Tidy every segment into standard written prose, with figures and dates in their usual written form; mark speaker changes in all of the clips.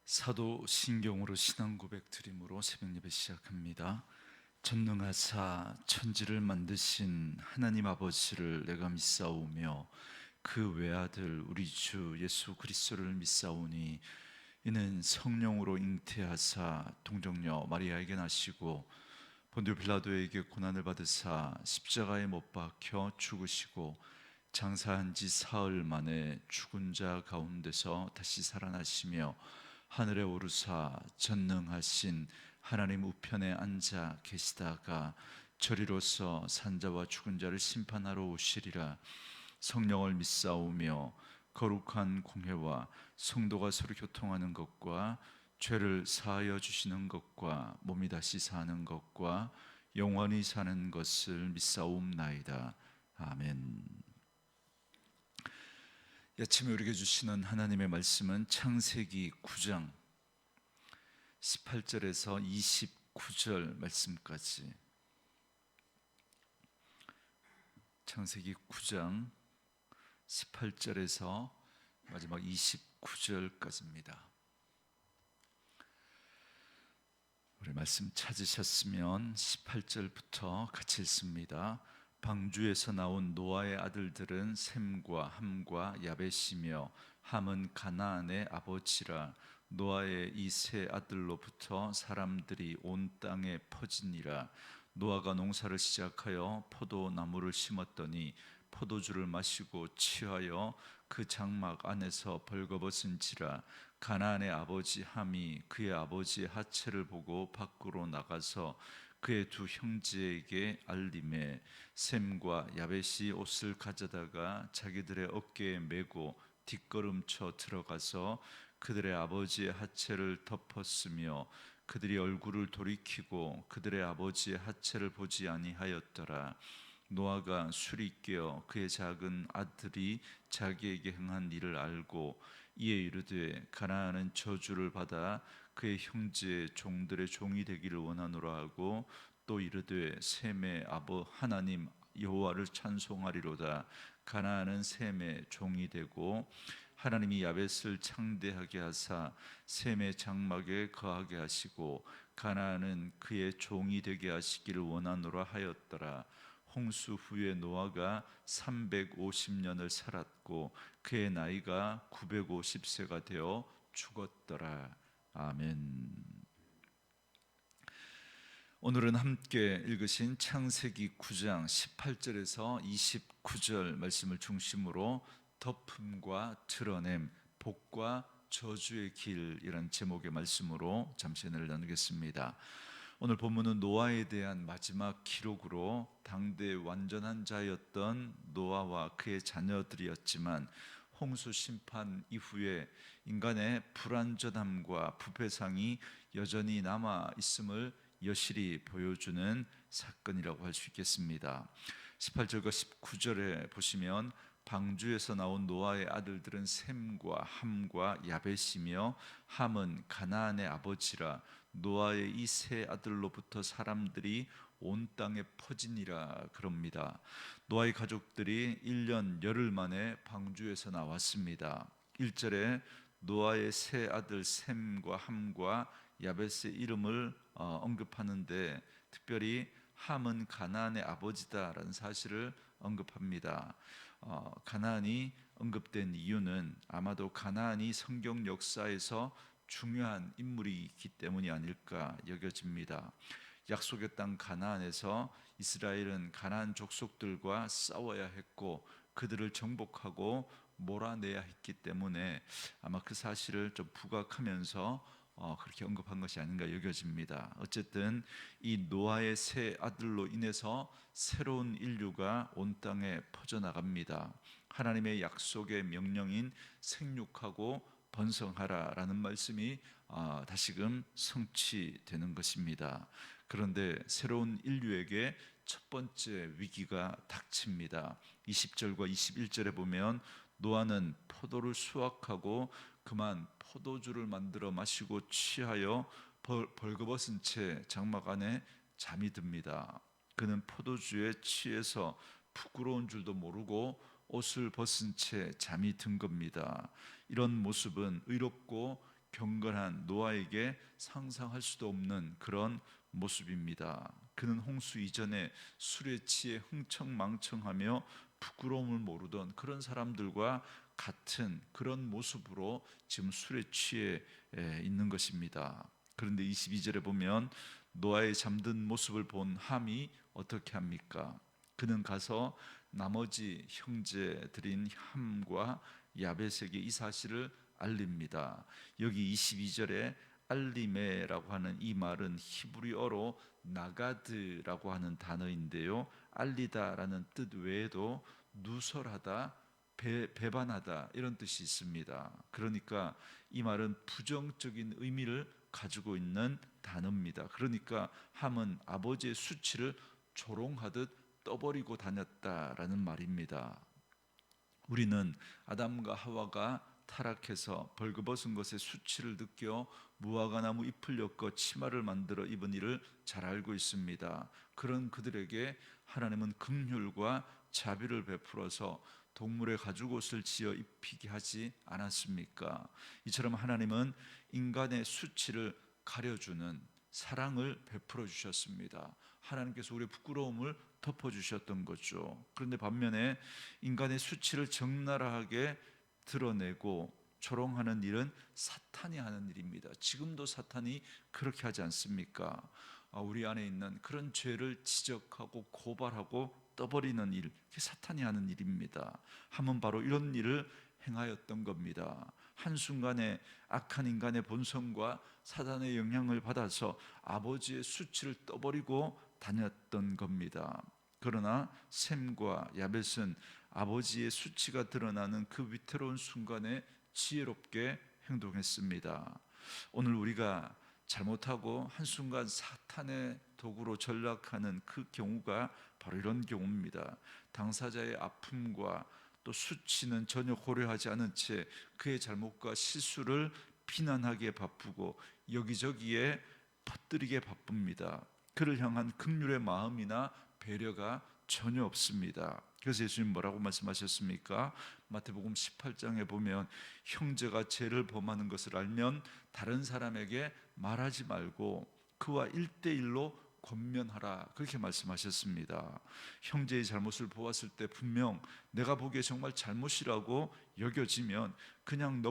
Speaker 1: 사도신경으로 신앙 고백 드림으로 새벽 예배 시작합니다. 전능하사 천지를 만드신 하나님 아버지를 내가 믿사오며 그 외아들 우리 주 예수 그리스도를 믿사오니 이는 성령으로 잉태하사 동정녀 마리아에게 나시고 본디오 빌라도에게 고난을 받으사 십자가에 못 박혀 죽으시고 장사한 지 사흘 만에 죽은 자 가운데서 다시 살아나시며 하늘에 오르사 전능하신 하나님 우편에 앉아 계시다가 저리로서 산자와 죽은 자를 심판하러 오시리라. 성령을 믿사오며 거룩한 공회와 성도가 서로 교통하는 것과 죄를 사하여 주시는 것과 몸이 다시 사는 것과 영원히 사는 것을 믿사옵나이다. 아멘. 이 아침에 우리에게 주시는 하나님의 말씀은 창세기 9장 18절에서 29절 말씀까지, 창세기 9장 18절에서 마지막 29절까지입니다. 우리 말씀 찾으셨으면 18절부터 같이 읽습니다. 방주에서 나온 노아의 아들들은 셈과 함과 야벳이며 함은 가나안의 아버지라. 노아의 이 세 아들로부터 사람들이 온 땅에 퍼지니라. 노아가 농사를 시작하여 포도나무를 심었더니 포도주를 마시고 취하여 그 장막 안에서 벌거벗은지라. 가나안의 아버지 함이 그의 아버지의 하체를 보고 밖으로 나가서 그의 두 형제에게 알림에 셈과 야벳이 옷을 가져다가 자기들의 어깨에 메고 뒷걸음쳐 들어가서 그들의 아버지의 하체를 덮었으며 그들이 얼굴을 돌이키고 그들의 아버지의 하체를 보지 아니하였더라. 노아가 술이 깨어 그의 작은 아들이 자기에게 행한 일을 알고 이에 이르되 가나안은 저주를 받아 그의 형제의 종들의 종이 되기를 원하노라 하고 또 이르되 셈의 아버 하나님 여호와를 찬송하리로다. 가나안은 셈의 종이 되고 하나님이 야벳을 창대하게 하사 셈의 장막에 거하게 하시고 가나안은 그의 종이 되게 하시기를 원하노라 하였더라. 홍수 후에 노아가 350년을 살았고 그의 나이가 950세가 되어 죽었더라. 아멘. 오늘은 함께 읽으신 창세기 9장 18절에서 29절 말씀을 중심으로 덮음과 드러냄, 복과 저주의 길이라는 제목의 말씀으로 잠시 은혜를 나누겠습니다. 오늘 본문은 노아에 대한 마지막 기록으로 당대 완전한 자였던 노아와 그의 자녀들이었지만 홍수 심판 이후에 인간의 불완전함과 부패상이 여전히 남아 있음을 여실히 보여주는 사건이라고 할 수 있겠습니다. 18절과 19절에 보시면 방주에서 나온 노아의 아들들은 셈과 함과 야벳이며 함은 가나안의 아버지라. 노아의 이 세 아들로부터 사람들이 온 땅에 퍼지니라 그럽니다. 노아의 가족들이 1년 열흘 만에 방주에서 나왔습니다. 1절에 노아의 세 아들 셈과 함과 야벳의 이름을 언급하는데 특별히 함은 가나안의 아버지다라는 사실을 언급합니다. 가나안이 언급된 이유는 아마도 가나안이 성경 역사에서 중요한 인물이기 때문이 아닐까 여겨집니다. 약속의 땅 가나안에서 이스라엘은 가나안 족속들과 싸워야 했고 그들을 정복하고 몰아내야 했기 때문에 아마 그 사실을 좀 부각하면서 그렇게 언급한 것이 아닌가 여겨집니다. 어쨌든 이 노아의 세 아들로 인해서 새로운 인류가 온 땅에 퍼져나갑니다. 하나님의 약속의 명령인 생육하고 번성하라라는 말씀이 다시금 성취되는 것입니다. 그런데 새로운 인류에게 첫 번째 위기가 닥칩니다. 20절과 21절에 보면 노아는 포도를 수확하고 그만 포도주를 만들어 마시고 취하여 벌거벗은 채 장막 안에 잠이 듭니다. 그는 포도주에 취해서 부끄러운 줄도 모르고 옷을 벗은 채 잠이 든 겁니다. 이런 모습은 의롭고 경건한 노아에게 상상할 수도 없는 그런 모습입니다. 그는 홍수 이전에 술에 취해 흥청망청하며 부끄러움을 모르던 그런 사람들과 같은 그런 모습으로 지금 술에 취해 있는 것입니다. 그런데 22절에 보면 노아의 잠든 모습을 본 함이 어떻게 합니까? 그는 가서 나머지 형제들인 함과 야벳에게 이 사실을 알립니다. 여기 22절에 알리메라고 하는 이 말은 히브리어로 나가드라고 하는 단어인데요, 알리다라는 뜻 외에도 누설하다, 배반하다 이런 뜻이 있습니다. 그러니까 이 말은 부정적인 의미를 가지고 있는 단어입니다. 그러니까 함은 아버지의 수치를 조롱하듯 떠버리고 다녔다라는 말입니다. 우리는 아담과 하와가 타락해서 벌거벗은 것의 수치를 느껴 무화과나무 잎을 엮어 치마를 만들어 입은 일을 잘 알고 있습니다. 그런 그들에게 하나님은 긍휼과 자비를 베풀어서 동물의 가죽옷을 지어 입히게 하지 않았습니까? 이처럼 하나님은 인간의 수치를 가려주는 사랑을 베풀어 주셨습니다. 하나님께서 우리의 부끄러움을 덮어주셨던 거죠. 그런데 반면에 인간의 수치를 적나라하게 드러내고 조롱하는 일은 사탄이 하는 일입니다. 지금도 사탄이 그렇게 하지 않습니까? 우리 안에 있는 그런 죄를 지적하고 고발하고 떠버리는 일, 그게 사탄이 하는 일입니다. 함은 바로 이런 일을 행하였던 겁니다. 한순간에 악한 인간의 본성과 사단의 영향을 받아서 아버지의 수치를 떠버리고 다녔던 겁니다. 그러나 셈과 야벳은 아버지의 수치가 드러나는 그 위태로운 순간에 지혜롭게 행동했습니다. 오늘 우리가 잘못하고 한순간 사탄의 도구로 전락하는 그 경우가 바로 이런 경우입니다. 당사자의 아픔과 또 수치는 전혀 고려하지 않은 채 그의 잘못과 실수를 비난하기에 바쁘고 여기저기에 퍼뜨리기에 바쁩니다. 그를 향한 긍휼의 마음이나 배려가 전혀 없습니다. 그래서 예수님 뭐라고 말씀하셨습니까? 마태복음 18장에 보면 형제가 죄를 범하는 것을 알면 다른 사람에게 말하지 말고 그와 1대1로 권면하라, 그렇게 말씀하셨습니다. 형제의 잘못을 보았을 때 분명 내가 보기에 정말 잘못이라고 여겨지면 그냥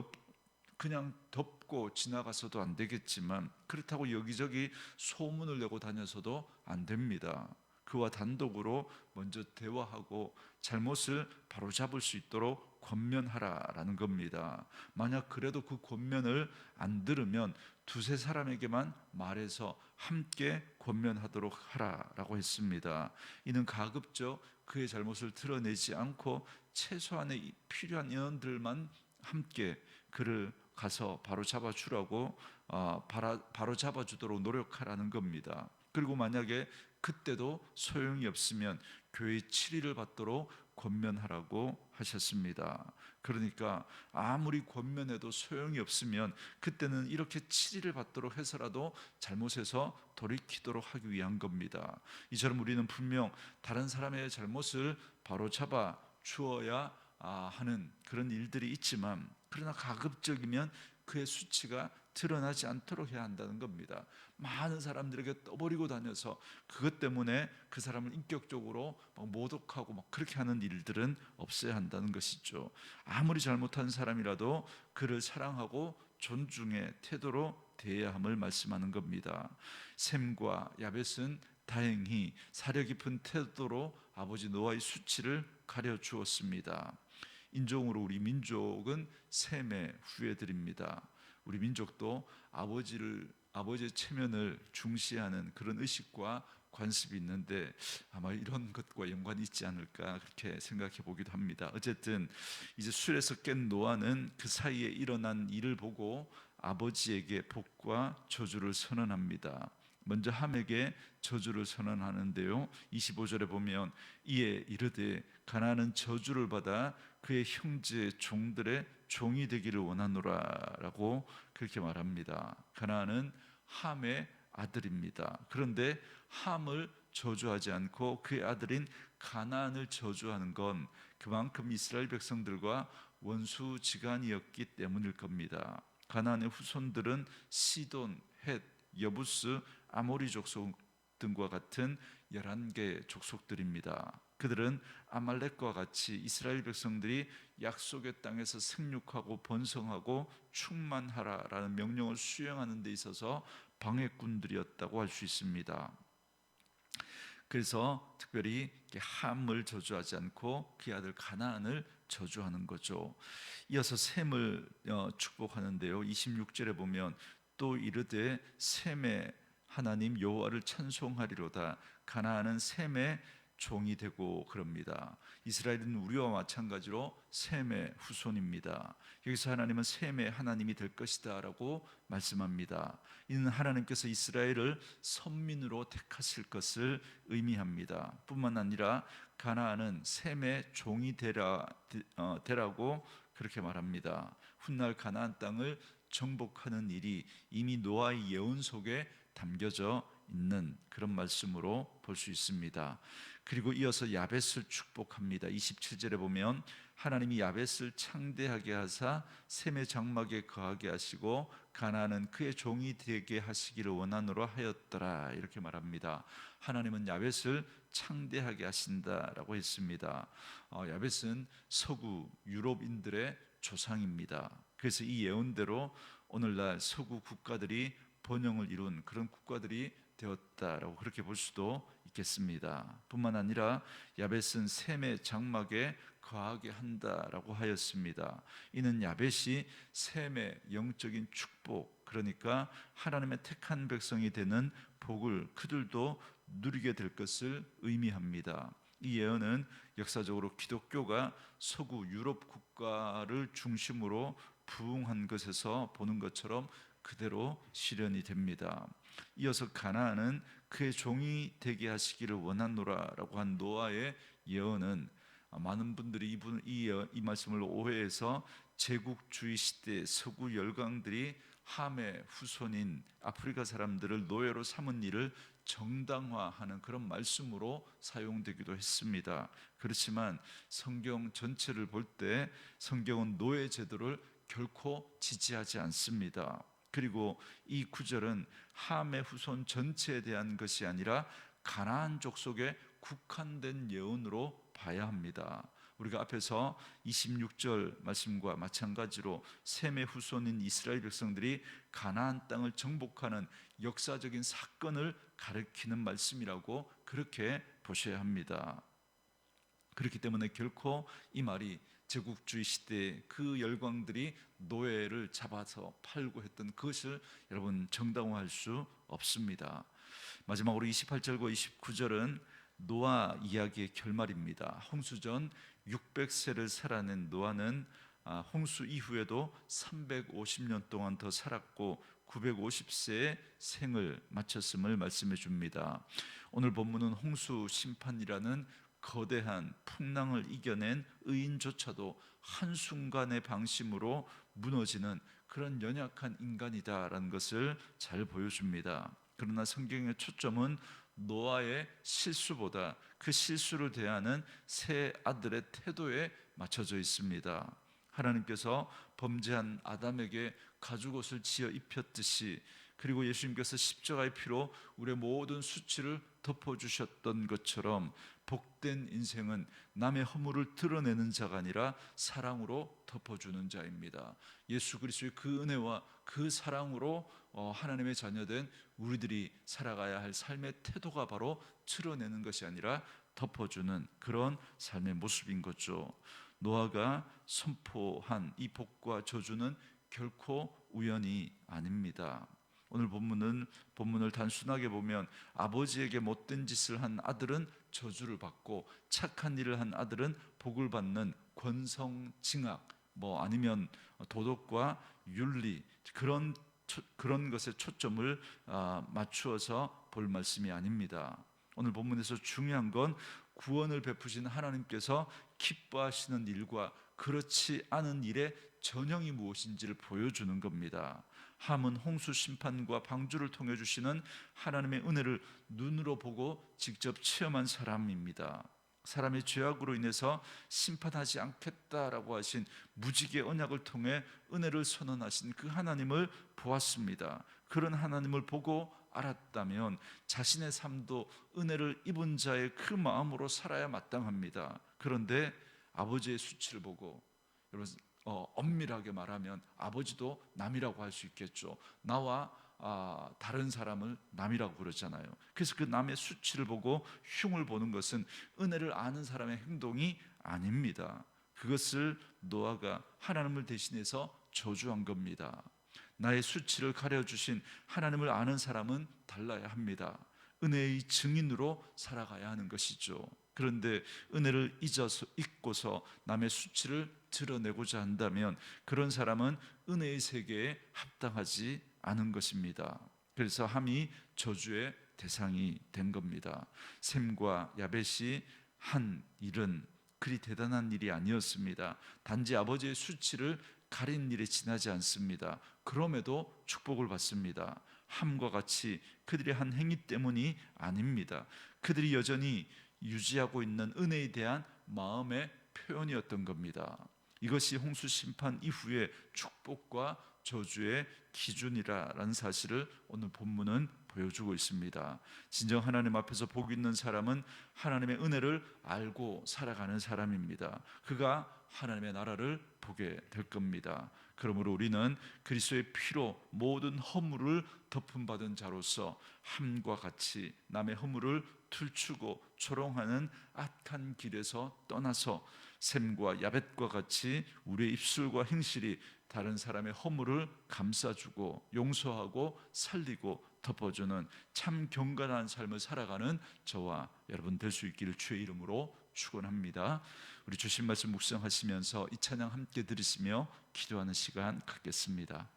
Speaker 1: 덮고 지나가서도 안 되겠지만, 그렇다고 여기저기 소문을 내고 다녀서도 안 됩니다. 그와 단독으로 먼저 대화하고 잘못을 바로잡을 수 있도록 권면하라라는 겁니다. 만약 그래도 그 권면을 안 들으면 두세 사람에게만 말해서 함께 권면하도록 하라라고 했습니다. 이는 가급적 그의 잘못을 드러내지 않고 최소한의 필요한 인원들만 함께 그를 가서 바로 잡아주라고 바로 잡아주도록 노력하라는 겁니다. 그리고 만약에 그때도 소용이 없으면 교회 7일을 받도록 권면하라고 하셨습니다. 그러니까 아무리 권면해도 소용이 없으면 그때는 이렇게 7일을 받도록 해서라도 잘못해서 돌이키도록 하기 위한 겁니다. 이처럼 우리는 분명 다른 사람의 잘못을 바로 잡아 주어야 하는 그런 일들이 있지만, 그러나 가급적이면 그의 수치가 드러나지 않도록 해야 한다는 겁니다. 많은 사람들에게 떠버리고 다녀서 그것 때문에 그 사람을 인격적으로 모독하고 그렇게 하는 일들은 없어야 한다는 것이죠. 아무리 잘못한 사람이라도 그를 사랑하고 존중의 태도로 대해야 함을 말씀하는 겁니다. 셈과 야벳은 다행히 사려 깊은 태도로 아버지 노아의 수치를 가려 주었습니다. 인종으로 우리 민족은 셈의 후예들입니다. 우리 민족도 아버지의 체면을 중시하는 그런 의식과 관습이 있는데 아마 이런 것과 연관이 있지 않을까 그렇게 생각해 보기도 합니다. 어쨌든 이제 술에서 깬 노아는 그 사이에 일어난 일을 보고 아버지에게 복과 저주를 선언합니다. 먼저 함에게 저주를 선언하는데요, 25절에 보면 이에 이르되 가나안은 저주를 받아 그의 형제 종들의 종이 되기를 원하노라 라고 그렇게 말합니다. 가나안은 함의 아들입니다. 그런데 함을 저주하지 않고 그의 아들인 가나안을 저주하는 건 그만큼 이스라엘 백성들과 원수지간이었기 때문일 겁니다. 가나안의 후손들은 시돈, 헷, 여부스, 아모리 족속 등과 같은 11개 족속들입니다. 그들은 아말렉과 같이 이스라엘 백성들이 약속의 땅에서 생육하고 번성하고 충만하라라는 명령을 수행하는 데 있어서 방해꾼들이었다고 할 수 있습니다. 그래서 특별히 함을 저주하지 않고 그의 아들 가나안을 저주하는 거죠. 이어서 셈을 축복하는데요. 26절에 보면 또 이르되 셈의 하나님 여호와를 찬송하리로다. 가나안은 셈의 종이 되고 그럽니다. 이스라엘은 우리와 마찬가지로 셈의 후손입니다. 여기서 하나님은 셈의 하나님이 될 것이다 라고 말씀합니다. 이는 하나님께서 이스라엘을 선민으로 택하실 것을 의미합니다. 뿐만 아니라 가나안은 셈의 종이 되라고 그렇게 말합니다. 훗날 가나안 땅을 정복하는 일이 이미 노아의 예언 속에 담겨져 있는 그런 말씀으로 볼 수 있습니다. 그리고 이어서 야벳을 축복합니다. 27절에 보면 하나님이 야벳을 창대하게 하사 셈의 장막에 거하게 하시고 가나안은 그의 종이 되게 하시기를 원하노라 하였더라 이렇게 말합니다. 하나님은 야벳을 창대하게 하신다라고 했습니다. 야벳은 서구 유럽인들의 조상입니다. 그래서 이 예언대로 오늘날 서구 국가들이 번영을 이룬 그런 국가들이 되었다라고 그렇게 볼 수도 있겠습니다. 뿐만 아니라 야벳은 셈의 장막에 거하게 한다라고 하였습니다. 이는 야벳이 셈의 영적인 축복, 그러니까 하나님의 택한 백성이 되는 복을 그들도 누리게 될 것을 의미합니다. 이 예언은 역사적으로 기독교가 서구 유럽 국가를 중심으로 부흥한 것에서 보는 것처럼 그대로 실현이 됩니다. 이어서 가나안은 그의 종이 되게 하시기를 원하노라라고 한 노아의 예언은 많은 분들이 이 말씀을 오해해서 제국주의 시대 서구 열강들이 함의 후손인 아프리카 사람들을 노예로 삼은 일을 정당화하는 그런 말씀으로 사용되기도 했습니다. 그렇지만 성경 전체를 볼 때 성경은 노예 제도를 결코 지지하지 않습니다. 그리고 이 구절은 함의 후손 전체에 대한 것이 아니라 가나안 족속에 국한된 예언으로 봐야 합니다. 우리가 앞에서 26절 말씀과 마찬가지로 셈의 후손인 이스라엘 백성들이 가나안 땅을 정복하는 역사적인 사건을 가리키는 말씀이라고 그렇게 보셔야 합니다. 그렇기 때문에 결코 이 말이 제국주의 시대에 그 열강들이 노예를 잡아서 팔고 했던 그것을 여러분 정당화할 수 없습니다. 마지막으로 28절과 29절은 노아 이야기의 결말입니다. 홍수전 600세를 살아낸 노아는 홍수 이후에도 350년 동안 더 살았고 950세의 생을 마쳤음을 말씀해 줍니다. 오늘 본문은 홍수 심판이라는 거대한 풍랑을 이겨낸 의인조차도 한순간의 방심으로 무너지는 그런 연약한 인간이다라는 것을 잘 보여줍니다. 그러나 성경의 초점은 노아의 실수보다 그 실수를 대하는 세 아들의 태도에 맞춰져 있습니다. 하나님께서 범죄한 아담에게 가죽옷을 지어 입혔듯이, 그리고 예수님께서 십자가의 피로 우리의 모든 수치를 덮어주셨던 것처럼 복된 인생은 남의 허물을 드러내는 자가 아니라 사랑으로 덮어주는 자입니다. 예수 그리스도의 그 은혜와 그 사랑으로 하나님의 자녀된 우리들이 살아가야 할 삶의 태도가 바로 드러내는 것이 아니라 덮어주는 그런 삶의 모습인 거죠. 노아가 선포한 이 복과 저주는 결코 우연이 아닙니다. 오늘 본문을 단순하게 보면 아버지에게 못된 짓을 한 아들은 저주를 받고 착한 일을 한 아들은 복을 받는 권성징악, 아니면 도덕과 윤리, 그런 것에 초점을 맞추어서 볼 말씀이 아닙니다. 오늘 본문에서 중요한 건 구원을 베푸신 하나님께서 기뻐하시는 일과 그렇지 않은 일의 전형이 무엇인지를 보여주는 겁니다. 함은 홍수 심판과 방주를 통해 주시는 하나님의 은혜를 눈으로 보고 직접 체험한 사람입니다. 사람의 죄악으로 인해서 심판하지 않겠다라고 하신 무지개 언약을 통해 은혜를 선언하신 그 하나님을 보았습니다. 그런 하나님을 보고 알았다면 자신의 삶도 은혜를 입은 자의 그 마음으로 살아야 마땅합니다. 그런데 아버지의 수치를 보고, 여러분 엄밀하게 말하면 아버지도 남이라고 할 수 있겠죠. 나와 다른 사람을 남이라고 부르잖아요. 그래서 그 남의 수치를 보고 흉을 보는 것은 은혜를 아는 사람의 행동이 아닙니다. 그것을 노아가 하나님을 대신해서 저주한 겁니다. 나의 수치를 가려주신 하나님을 아는 사람은 달라야 합니다. 은혜의 증인으로 살아가야 하는 것이죠. 그런데 은혜를 잊고서 남의 수치를 드러내고자 한다면 그런 사람은 은혜의 세계에 합당하지 않은 것입니다. 그래서 함이 저주의 대상이 된 겁니다. 셈과 야벳이 한 일은 그리 대단한 일이 아니었습니다. 단지 아버지의 수치를 가린 일에 지나지 않습니다. 그럼에도 축복을 받습니다. 함과 같이 그들의 한 행위 때문이 아닙니다. 그들이 여전히 유지하고 있는 은혜에 대한 마음의 표현이었던 겁니다. 이것이 홍수 심판 이후의 축복과 저주의 기준이라는 사실을 오늘 본문은 보여주고 있습니다. 진정 하나님 앞에서 복 있는 사람은 하나님의 은혜를 알고 살아가는 사람입니다. 그가 하나님의 나라를 보게 될 겁니다. 그러므로 우리는 그리스도의 피로 모든 허물을 덮음받은 자로서 함과 같이 남의 허물을 들추고 조롱하는 악한 길에서 떠나서 셈과 야벳과 같이 우리의 입술과 행실이 다른 사람의 허물을 감싸주고 용서하고 살리고 덮어주는 참 경건한 삶을 살아가는 저와 여러분 될 수 있기를 주의 이름으로 축원합니다. 우리 주신 말씀 묵상하시면서 이 찬양 함께 들으시며 기도하는 시간 갖겠습니다.